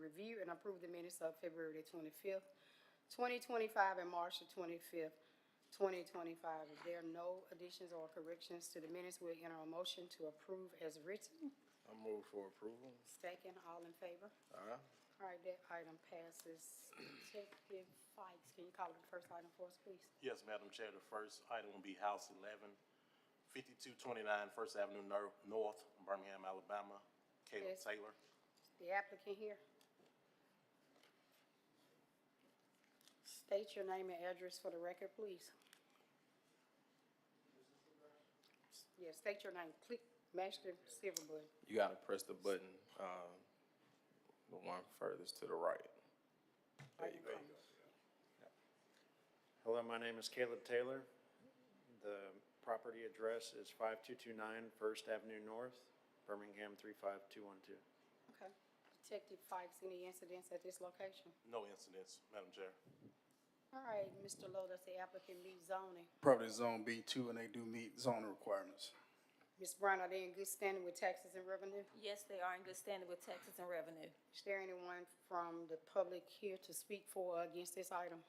review and approve the minutes of February the 25th, 2025, and March the 25th, 2025. If there are no additions or corrections to the minutes, we'll enter a motion to approve as written. I move for approval. Second, all in favor? Aye. All right, that item passes. Detective Fikes, can you call the first item for us, please? Yes, Madam Chair, the first item will be House 11, 5229 First Avenue North, Birmingham, Alabama. Caleb Yes. Taylor. The applicant here. State your name and address for the record, please. Yeah, state your name. Click, mash the silver button. You gotta press the button, the one furthest to the right. There you go. Hello, my name is Caleb Taylor. The property address is 5229 First Avenue North, Birmingham 35212. Okay. Detective Fikes, any incidents at this location? No incidents, Madam Chair. All right, Mr. Lowe, does the applicant meet zoning? Property zone B2, and they do meet zoning requirements. Ms. Brown, are they in good standing with taxes and revenue? Yes, they are in good standing with taxes and revenue. Is there anyone from the public here to speak for or against this item?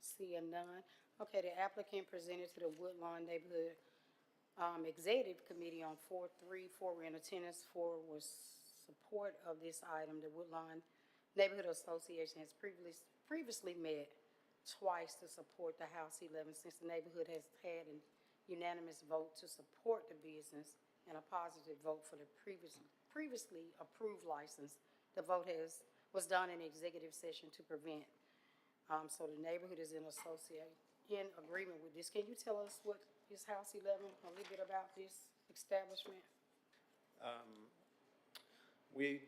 Seeing none. Okay, the applicant presented to the Woodlawn Neighborhood Executive Committee on 4-3. 4 were in attendance, 4 was support of this item. The Woodlawn Neighborhood Association has previously met twice to support the House 11 since the neighborhood has had an unanimous vote to support the business and a positive vote for the previously approved license. The vote was done in executive session to prevent. So the neighborhood is in agreement with this. Can you tell us what is House 11, a little bit about this establishment? We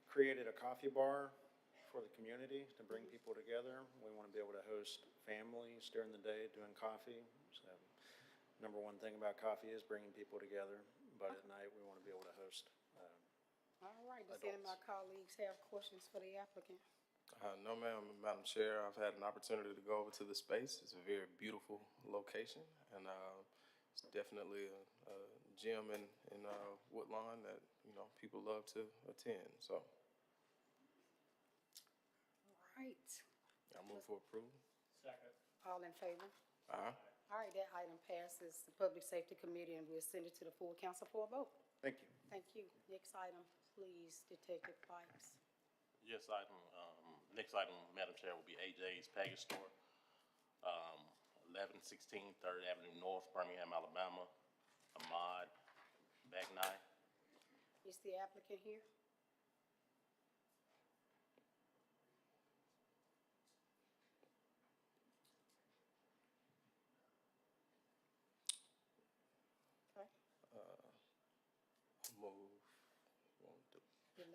created a coffee bar for the community to bring people together. We want to be able to host families during the day doing coffee. So, number one thing about coffee is bringing people together, but at night we want to be able to host. All right, does any of my colleagues have questions for the applicant? No, ma'am, Madam Chair, I've had an opportunity to go over to the space. It's a very beautiful location, and it's definitely a gym in Woodlawn that, you know, people love to attend, so. All right, I move for approval. all in favor? Aye. All right, that item passes the Public Safety Committee, and we'll send it to the full council for a vote. Thank you. Thank you. Next item, please, Detective Fikes. Yes, next item, Madam Chair, will be AJ's Package Store, 1116 Third Avenue North, Birmingham, Alabama. Ahmad Bagnai. Is the applicant here? Okay.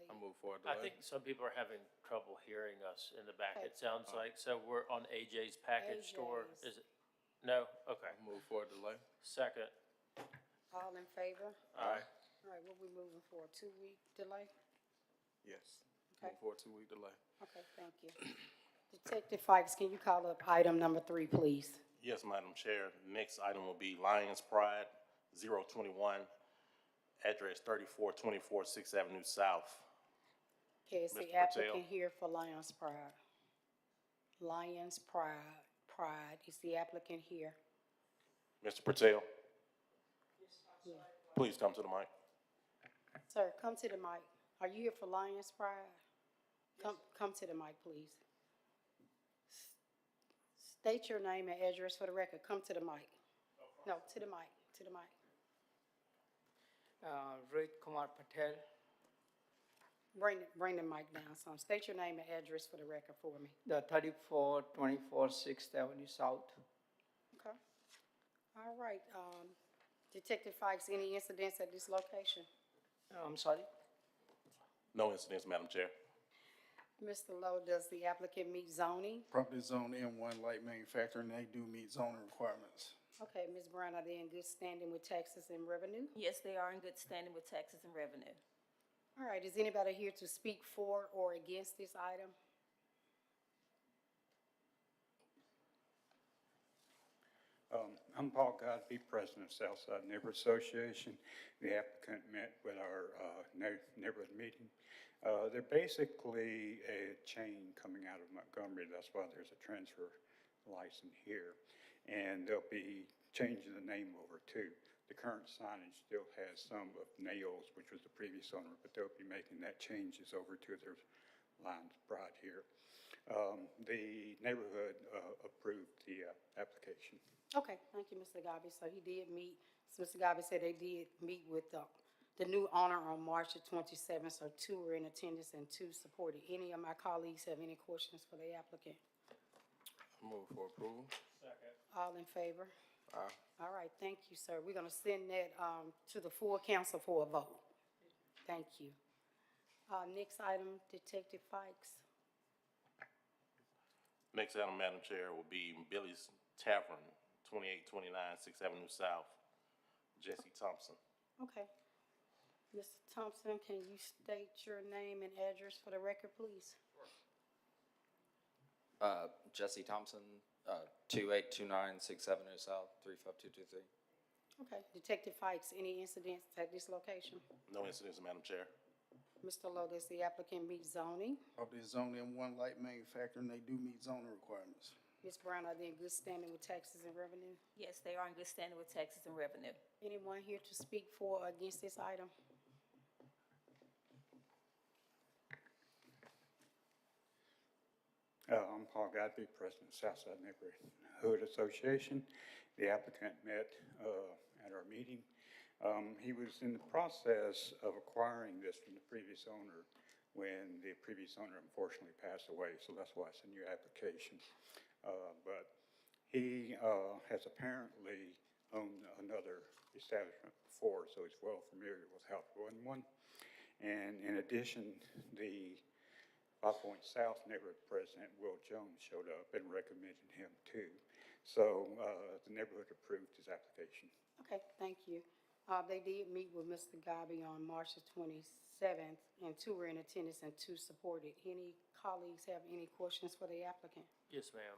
I move for a I delay. think some people are having trouble hearing us in the back, Okay. it sounds like. So we're on AJ's Package Store, AJ's. is it? No? Okay. I move for a delay. Second. All in favor? Aye. All right, what we moving for, a 2-week delay? Yes. Okay. Move for a 2-week delay. Okay, thank you. Detective Fikes, can you call up item number 3, please? Yes, Madam Chair. Next item will be Lions Pride, 021, address 3424 6th Avenue South. Okay, is Mr. the Patel. applicant here for Lions Pride? Lions Pride, is the applicant here? Mr. Patel, Yeah. please come to the mic. Sir, come to the mic. Are you here for Lions Pride? Come to the mic, please. State your name and address for the record. Come to the mic. No, to the mic, to the mic. Rohit Kumar Patel, Bring the mic down, son. State your name and address for the record for me. the 3424 6th Avenue South. Okay. All right, Detective Fikes, any incidents at this location? I'm sorry? No incidents, Madam Chair. Mr. Lowe, does the applicant meet zoning? Property zone M1 light manufacturing, they do meet zoning requirements. Okay, Ms. Brown, are they in good standing with taxes and revenue? Yes, they are in good standing with taxes and revenue. All right, is anybody here to speak for or against this item? I'm Paul Godby, President of Southside Neighborhood Association. The applicant met with our neighborhood meeting. They're basically a chain coming out of Montgomery. That's why there's a transfer license here. And they'll be changing the name over too. The current signage still has some of Nails, which was the previous owner, but they'll be making that changes over to their Lions Pride here. The neighborhood approved the application. Okay, thank you, Mr. Garvey. So he did meet, so Mr. Garvey said they did meet with the new owner on March the 27th, so 2 were in attendance and 2 supported. Any of my colleagues have any questions for the applicant? Move for approval. All in favor? Aye. All right, thank you, sir. We're gonna send that, to the full council for a vote. Thank you. Next item, Detective Fikes. Next item, Madam Chair, will be Billy's Tavern, 2829 6th Avenue South, Jesse Thompson. Okay. Mr. Thompson, can you state your name and address for the record, please? Jesse Thompson, 2829 6th Avenue South, 35223. Okay. Detective Fikes, any incidents at this location? No incidents, Madam Chair. Mr. Lowe, does the applicant meet zoning? Property is only in one light manufacturer, and they do meet zoning requirements. Ms. Brown, are they in good standing with taxes and revenue? Yes, they are in good standing with taxes and revenue. Anyone here to speak for or against this item? I'm Paul Godby, President of Southside Neighborhood Association. The applicant met at our meeting. He was in the process of acquiring this from the previous owner when the previous owner unfortunately passed away, so that's why it's a new application. But he has apparently owned another establishment before, so he's well familiar with how to run one. And in addition, the 5 Point South neighborhood president, Will Jones, showed up and recommended him too. So the neighborhood approved his application. Okay, thank you. They did meet with Mr. Garvey on March the 27th, and 2 were in attendance and 2 supported. Any colleagues have any questions for the applicant? Yes, ma'am.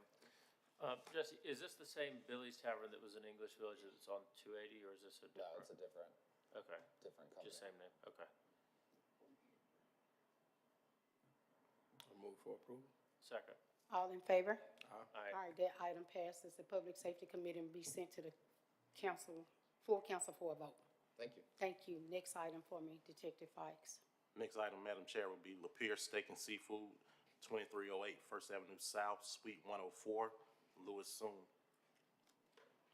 Jesse, is this the same Billy's Tavern that was in English Village that's on 280, or is this a No, different? it's a different company. Just same name, okay. Move for approval. Second. All in favor? Aye. All right, that item passes. The Public Safety Committee will be sent to the council, full council for a vote. Thank you. Thank you. Next item for me, Detective Fikes. Next item, Madam Chair, will be Lapeer Steak and Seafood, 2308 First Avenue South, Suite 104, Louis Soon.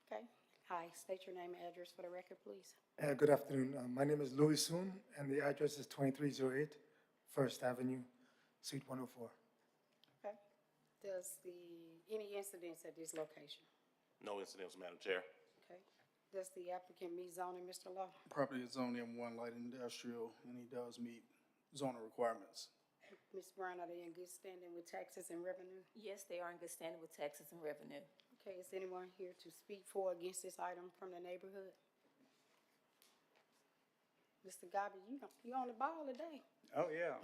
Okay. Hi, state your name and address for the record, please. Good afternoon. My name is Louis Soon, and the address is 2308 First Avenue, Suite 104. Okay. Any incidents at this location? No incidents, Madam Chair. Okay. Does the applicant meet zoning, Mr. Law? Property is only in one light industrial, and he does meet zoning requirements. Ms. Brown, are they in good standing with taxes and revenue? Yes, they are in good standing with taxes and revenue. Okay, is anyone here to speak for or against this item from the neighborhood? Mr. Garvey, you on the ball today? Oh, yeah.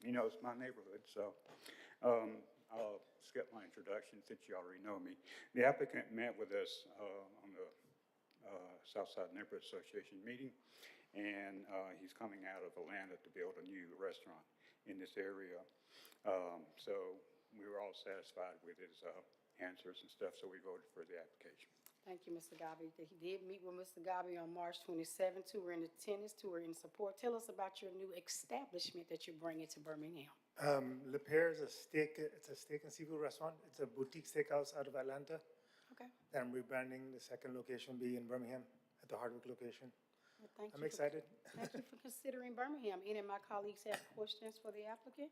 You know, it's my neighborhood, so I'll skip my introduction since you already know me. The applicant met with us on the Southside Neighborhood Association meeting, and he's coming out of Atlanta to build a new restaurant in this area. So we were all satisfied with his answers and stuff, so we voted for the application. Thank you, Mr. Garvey. He did meet with Mr. Garvey on March 27th. 2 were in attendance, 2 were in support. Tell us about your new establishment that you're bringing to Birmingham. Lapeer is it's a steak and seafood restaurant. It's a boutique steakhouse out of Atlanta. Okay. That I'm rebranding. The second location will be in Birmingham at the Hardwick location. Well, thank I'm you excited. Thank you for considering Birmingham. Any of my colleagues have questions for the applicant?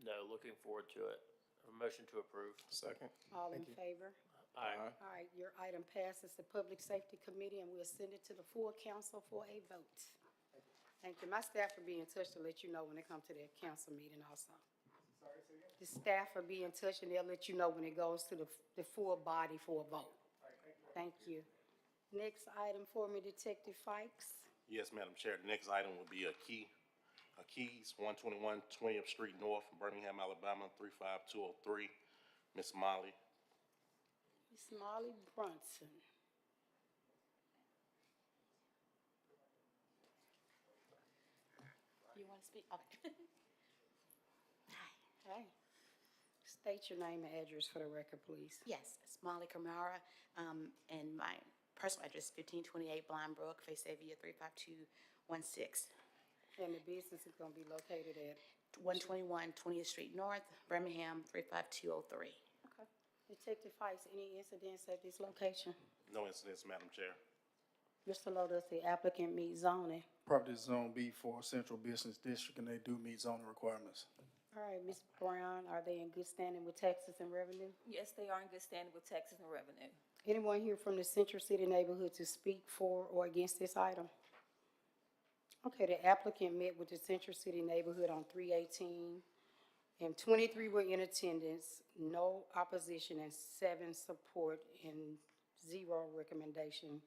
No, looking forward to it. A motion to approve. Second. All in Thank you. favor? Aye. All right, your item passes the Public Safety Committee, and we'll send it to the full council for a vote. Thank you. My staff will be in touch to let you know when they come to their council meeting also. The staff will be in touch, and they'll let you know when it goes to the full body for a vote. Thank you. Next item for me, Detective Fikes. Yes, Madam Chair. The next item will be Keys, 121 20th Street North, Birmingham, Alabama, 35203, Miss Molly. Miss Molly Brunson. You want to speak? Okay. Hi. Hey. State your name and address for the record, please. Yes, it's Molly Kamara, and my personal address, 1528 Blind Brook, Faysavia 35216. And the business is gonna be located at? 121 20th Street North, Birmingham 35203. Okay. Detective Fikes, any incidents at this location? No incidents, Madam Chair. Mr. Lowe, does the applicant meet zoning? Property is Zone B for Central Business District, and they do meet zoning requirements. All right, Ms. Brown, are they in good standing with taxes and revenue? Yes, they are in good standing with taxes and revenue. Anyone here from the Central City neighborhood to speak for or against this item? Okay, the applicant met with the Central City neighborhood on 3/18, and 23 were in attendance, no opposition, and 7 support, and 0 recommendation.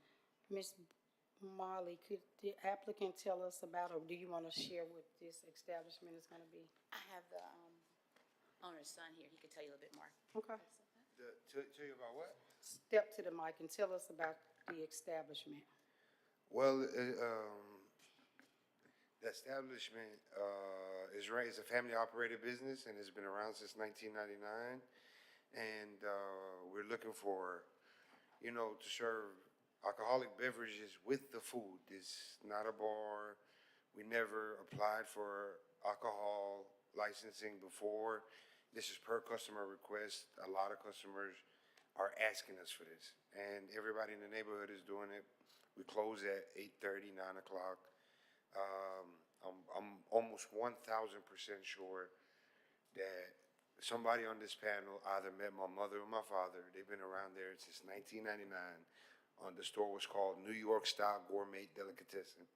Ms. Molly, could the applicant tell us about, or do you want to share what this establishment is going to be? I have the owner's son here. He can tell you a little bit more. Okay. Tell you about what? Step to the mic and tell us about the establishment. Well, the establishment is a family-operated business and has been around since 1999. And we're looking for, to serve alcoholic beverages with the food. It's not a bar. We never applied for alcohol licensing before. This is per customer request. A lot of customers are asking us for this, and everybody in the neighborhood is doing it. We close at 8:30, 9 o'clock. I'm almost 1,000% sure that somebody on this panel either met my mother or my father. They've been around there since 1999. The store was called New York Style Gourmet Delicatessen,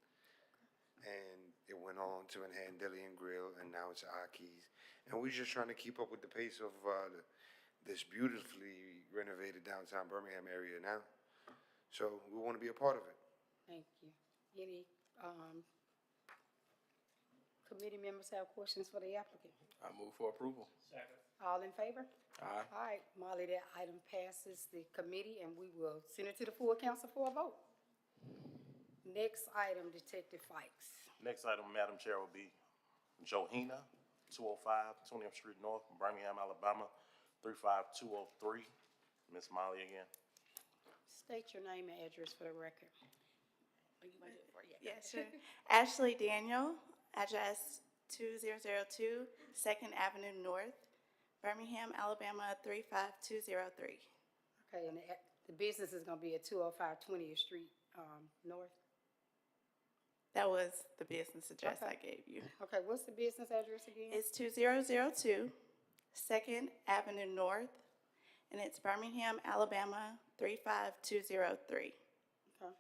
and it went on to Manhattan Deli and Grill, and now it's Aki's. And we're just trying to keep up with the pace of this beautifully renovated downtown Birmingham area now. So we want to be a part of it. Thank you. Any committee members have questions for the applicant? I move for approval. All in favor? Aye. All right, Molly, that item passes the committee, and we will send it to the full council for a vote. Next item, Detective Fikes. Next item, Madam Chair, will be Johina, 205 20th Street North, Birmingham, Alabama, 35203. Miss Molly again. State your name and address for the record. Oh, you want to do it for you? Yes, sure. Ashley Daniel, address 2002 2nd Avenue North, Birmingham, Alabama 35203. Okay, and the business is gonna be at 205 20th Street, North? That was the business address Okay. I gave you. Okay, what's the business address again? It's 2002 2nd Avenue North, and it's Birmingham, Alabama 35203. Okay.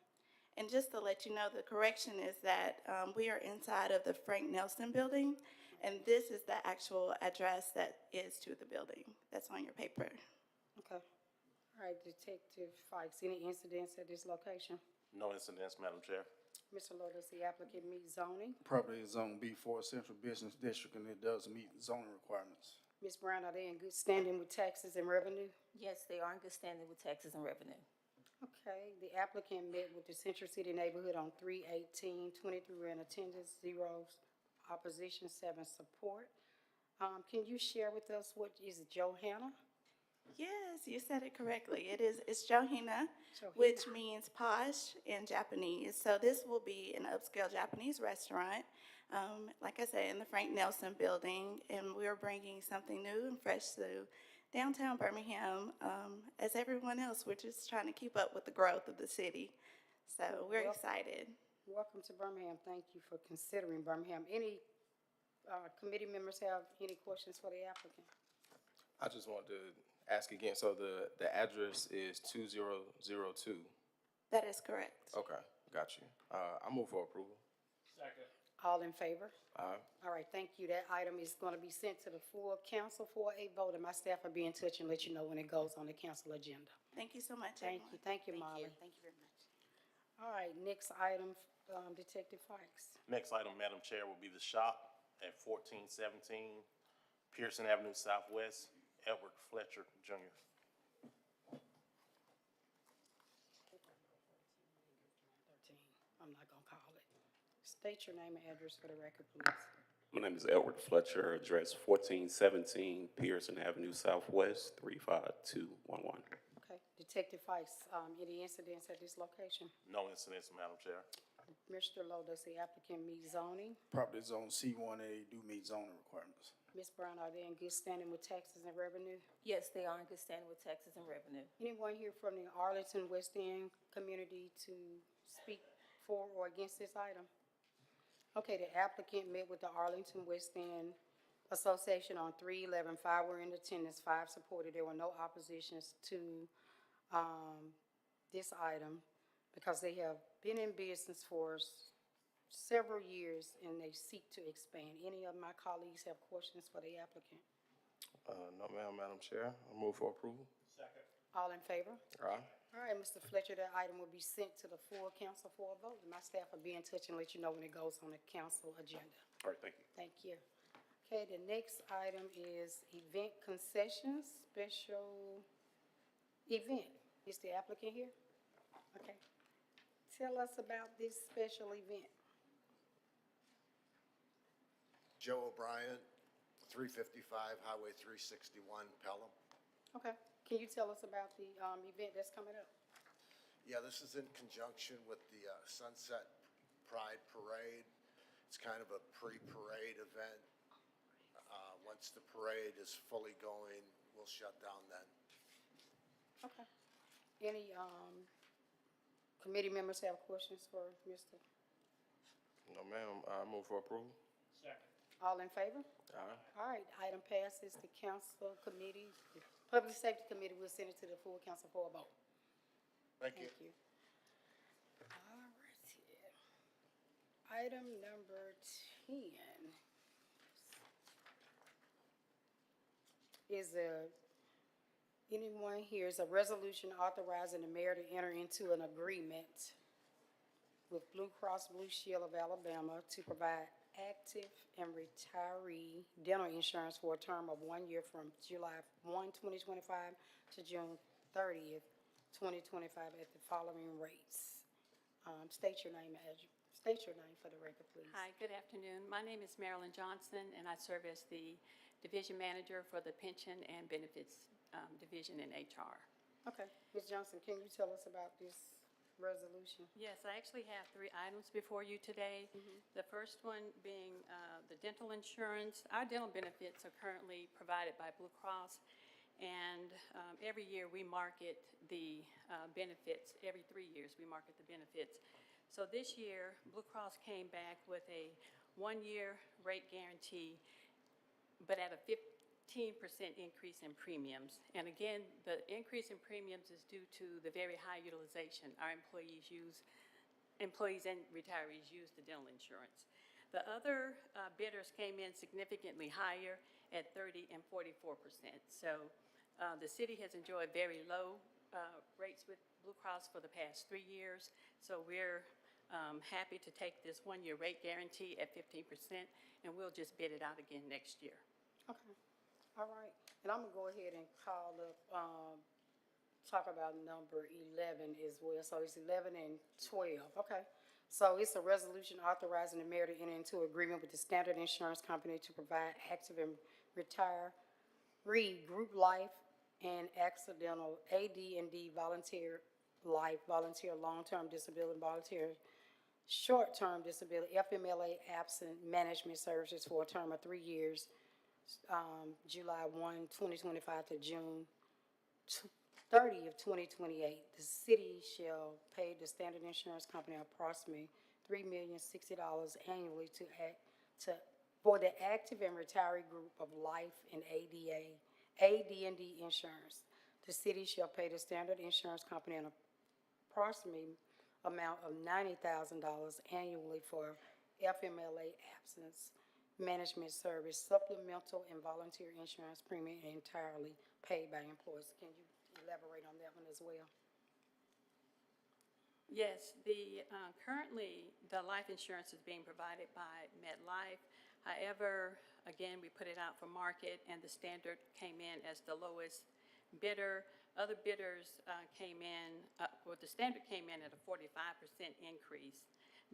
And just to let you know, the correction is that we are inside of the Frank Nelson Building, and this is the actual address that is to the building that's on your paper. Okay. All right, Detective Fikes, any incidents at this location? No incidents, Madam Chair. Mr. Lowe, does the applicant meet zoning? Property is Zone B for Central Business District, and it does meet zoning requirements. Ms. Brown, are they in good standing with taxes and revenue? Yes, they are in good standing with taxes and revenue. Okay, the applicant met with the Central City neighborhood on 3/18, 23 were in attendance, 0 opposition, 7 support. Can you share with us what is Johanna? Yes, you said it correctly. It's Johina, Johina. which means posh in Japanese. So this will be an upscale Japanese restaurant, like I said, in the Frank Nelson Building, and we're bringing something new and fresh to downtown Birmingham. As everyone else, we're just trying to keep up with the growth of the city. So we're excited. Welcome to Birmingham. Thank you for considering Birmingham. Any committee members have any questions for the applicant? I just want to ask again, so the address is 2002? That is correct. Okay, got you. I move for approval. All in favor? Aye. All right, thank you. That item is going to be sent to the full council for a vote, and my staff will be in touch and let you know when it goes on the council agenda. Thank you so much, Thank everyone. you, thank you, Molly. Thank you very much. All right, next item, Detective Fikes. Next item, Madam Chair, will be the shop at 1417 Pearson Avenue Southwest, Edward Fletcher Jr. State your name and address for the record, please. My name is Edward Fletcher, address 1417 Pearson Avenue Southwest, 35211. Okay, Detective Weiss, any incidents at this location? No incidents, Madam Chair. Mr. Lowe, does the applicant meet zoning? Property zone C1A do meet zoning requirements. Ms. Brown, are they in good standing with taxes and revenue? Yes, they are in good standing with taxes and revenue. Anyone here from the Arlington West End community to speak for or against this item? Okay, the applicant met with the Arlington West End Association on 3/11. 5 were in attendance, 5 supported. There were no oppositions to this item because they have been in business for several years and they seek to expand. Any of my colleagues have questions for the applicant? No, ma'am, Madam Chair. I move for approval. All in favor? Aye. All right, Mr. Fletcher, that item will be sent to the full council for a vote. My staff will be in touch and let you know when it goes on the council agenda. All right, thank you. Thank you. Okay, the next item is event concessions, special event. Is the applicant here? Okay. Tell us about this special event. Joe O'Brien, 355 Highway 361, Pelham. Okay. Can you tell us about the event that's coming up? Yeah, this is in conjunction with the Sunset Pride Parade. It's kind of a pre-parade event. Once the parade is fully going, we'll shut down then. Okay. Any committee members have questions for Mr.? No, ma'am. I move for approval. All in favor? Aye. All right, item passes. The council committee, the Public Safety Committee will send it to the full council for a vote. Thank you. Thank you. All right. Item number 10 is anyone here is a resolution authorizing the mayor to enter into an agreement with Blue Cross Blue Shield of Alabama to provide active and retiree dental insurance for a term of 1 year from July 1, 2025 to June 30th, 2025 at the following rates. State your name for the record, please. Hi, good afternoon. My name is Marilyn Johnson, and I serve as the Division Manager for the Pension and Benefits Division in HR. Okay, Ms. Johnson, can you tell us about this resolution? Yes, I actually have 3 items before you today. The first one being the dental insurance. Our dental benefits are currently provided by Blue Cross, and every year we market the benefits. Every 3 years we market the benefits. So this year, Blue Cross came back with a 1-year rate guarantee, but at a 15% increase in premiums. And again, the increase in premiums is due to the very high utilization our employees and retirees use the dental insurance. The other bidders came in significantly higher at 30 and 44%. So the city has enjoyed very low rates with Blue Cross for the past 3 years. So we're happy to take this 1-year rate guarantee at 15%, and we'll just bid it out again next year. Okay, all right. And I'm gonna go ahead and call up, talk about number 11 as well. So it's 11 and 12, okay. So it's a resolution authorizing the mayor to enter into agreement with the Standard Insurance Company to provide active and retiree group life and accidental AD&D volunteer life, volunteer long-term disability, volunteer short-term disability, FMLA absent management services for a term of 3 years, July 1, 2025 to June 30th, 2028. The city shall pay the Standard Insurance Company approximately $3,060,000 annually for the active and retiree group of life and AD&D insurance. The city shall pay the Standard Insurance Company an approximate amount of $90,000 annually for FMLA absence management service, supplemental and volunteer insurance premium entirely paid by employees. Can you elaborate on that one as well? Yes, currently the life insurance is being provided by MetLife. However, again, we put it out for market, and the Standard came in as the lowest bidder. Other bidders came in, the Standard came in at a 45% increase.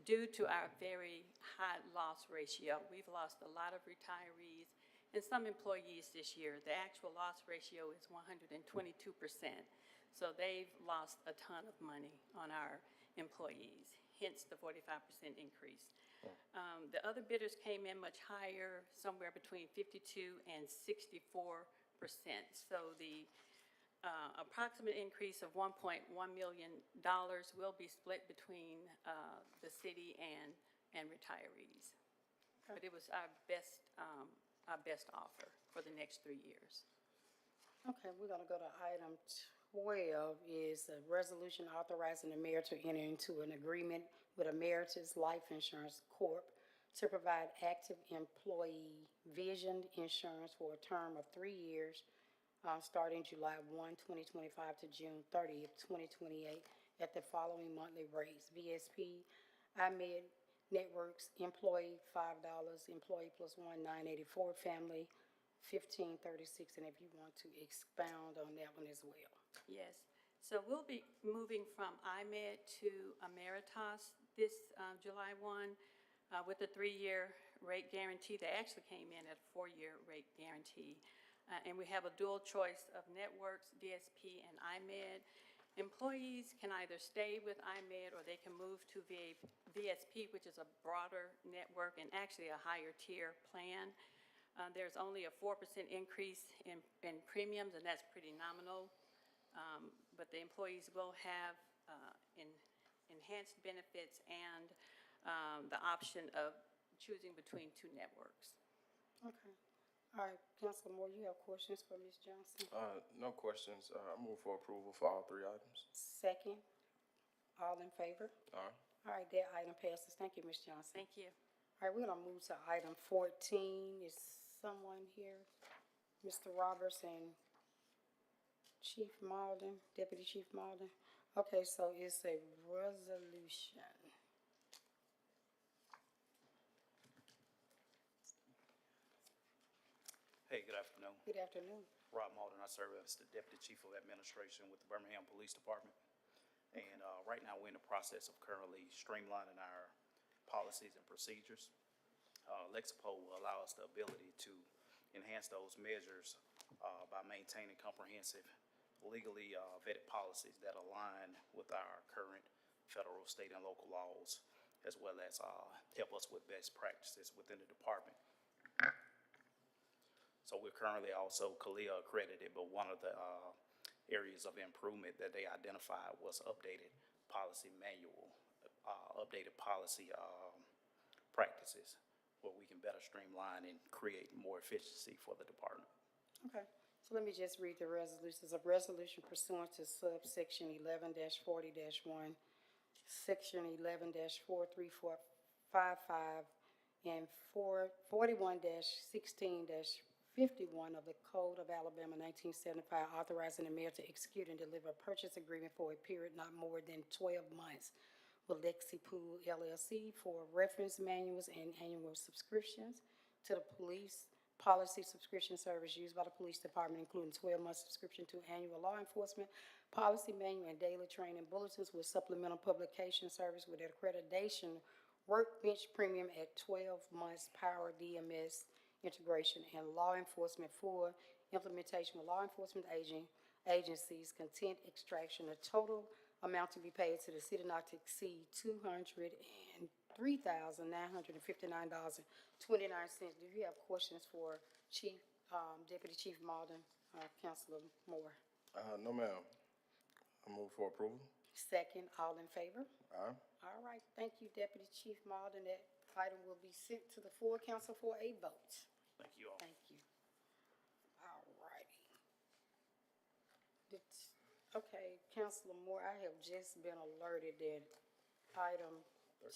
due to our very high loss ratio. We've lost a lot of retirees and some employees this year. The actual loss ratio is 122%. So they've lost a ton of money on our employees, hence the 45% increase. The other bidders came in much higher, somewhere between 52 and 64%. So the approximate increase of $1.1 million will be split between the city and retirees. But it was our best offer for the next 3 years. Okay, we're gonna go to item 12, is a resolution authorizing the mayor to enter into an agreement with Emeritus Life Insurance Corp. To provide active employee vision insurance for a term of 3 years, starting July 1, 2025 to June 30th, 2028, at the following monthly rates. VSP, IMED Networks, employee $5, employee plus one, $9.84, family $15.36, and if you want to expound on that one as well. Yes. So we'll be moving from IMED to Emeritus this July 1 with a 3-year rate guarantee. They actually came in at a 4-year rate guarantee. And we have a dual choice of networks, VSP and IMED. Employees can either stay with IMED or they can move to VSP, which is a broader network and actually a higher tier plan. There's only a 4% increase in premiums, and that's pretty nominal. But the employees will have enhanced benefits and the option of choosing between 2 networks. Okay. All right, Councilor Moore, you have questions for Ms. Johnson? No questions. I move for approval for all 3 items. Second, all in favor? Aye. All right, that item passes. Thank you, Ms. Johnson. Thank you. All right, we're gonna move to item 14. Is someone here? Mr. Roberts and Chief Malden, Deputy Chief Malden? Okay, so it's a resolution. Hey, good afternoon. Good afternoon. Rob Malden, I serve as the Deputy Chief of Administration with the Birmingham Police Department. And right now, we're in the process of currently streamlining our policies and procedures. Lexipol will allow us the ability to enhance those measures by maintaining comprehensive, legally vetted policies that align with our current federal, state, and local laws, as well as help us with best practices within the department. So we're currently also CALEA accredited, but one of the areas of improvement that they identified was updated policy manual, updated policy practices, where we can better streamline and create more efficiency for the department. Okay, so let me just read the resolutions. A resolution pursuant to subsection 11-40-1, section 11-43455, and 41-16-51 of the Code of Alabama 1975, authorizing the mayor to execute and deliver a purchase agreement for a period not more than 12 months with Lexipool LLC for reference manuals and annual subscriptions to the police policy subscription service used by the police department, including 12-month subscription to annual law enforcement policy manual and daily training bulletins with supplemental publication service with accreditation workbench premium at 12 months power DMS integration and law enforcement for implementation with law enforcement agencies, content extraction. The total amount to be paid to the city not to exceed $203,959.29. Do you have questions for Chief, Deputy Chief Malden, Councilor Moore? No, ma'am. I move for approval. Second, all in favor? Aye. All right, thank you, Deputy Chief Malden. That item will be sent to the full council for a vote. Thank you all. Thank you. All righty. Okay, Councilor Moore, I have just been alerted that item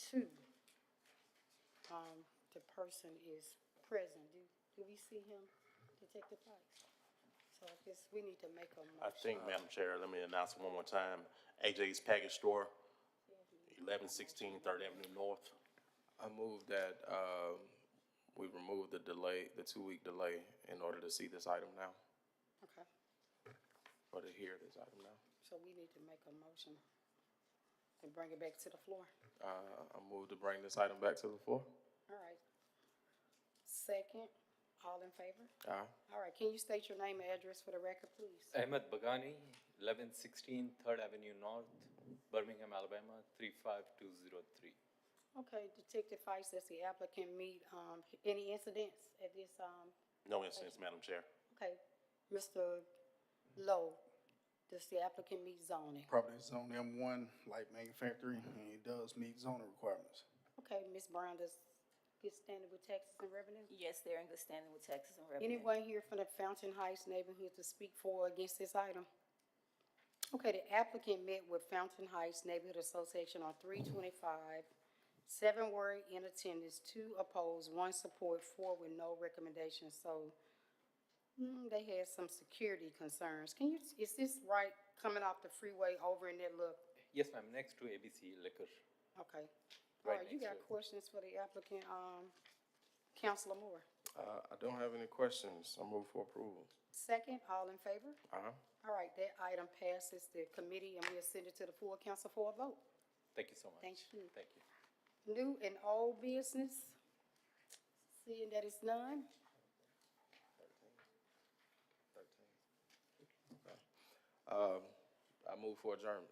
2, the person is present. Do we see him, Detective Price? So I guess we need to make a motion. I think, Madam Chair, let me announce it one more time. AJ's Package Store, 1116 3rd Avenue North. I move that we remove the delay, the 2-week delay, in order to see this item now, Okay, or to hear this item now. so we need to make a motion. and bring it back to the floor. I move to bring this item back to the floor. All right. Second, all in favor? Aye. All right, can you state your name and address for the record, please? Ahmed Bagani, 1116 3rd Avenue North, Birmingham, Alabama, 35203. Okay, Detective Feist, does the applicant meet, any incidents at this, No incidents, Madam Chair. okay. Mr. Lowe, does the applicant meet zoning? Property is zone M1, light manufacturing, and it does meet zoning requirements. Okay, Ms. Brown, does good standing with taxes and revenue? Yes, they're in good standing with taxes and revenue. Anyone here from the Fountain Heights neighborhood to speak for or against this item? Okay, the applicant met with Fountain Heights Neighborhood Association on 3/25. 7 were in attendance, 2 opposed, 1 support, 4 with no recommendation. So they had some security concerns. Is this right, coming off the freeway over in that look? Yes, ma'am, next to ABC Liquor. Okay. All Right right, you next got to it. questions for the applicant, Counselor Moore? I don't have any questions. I move for approval. Second, all in favor? Aye. All right, that item passes the committee, and we'll send it to the full council for a vote. Thank you so much. Thank you. Thank you. New and old business? Seeing that it's none? I move for adjournment.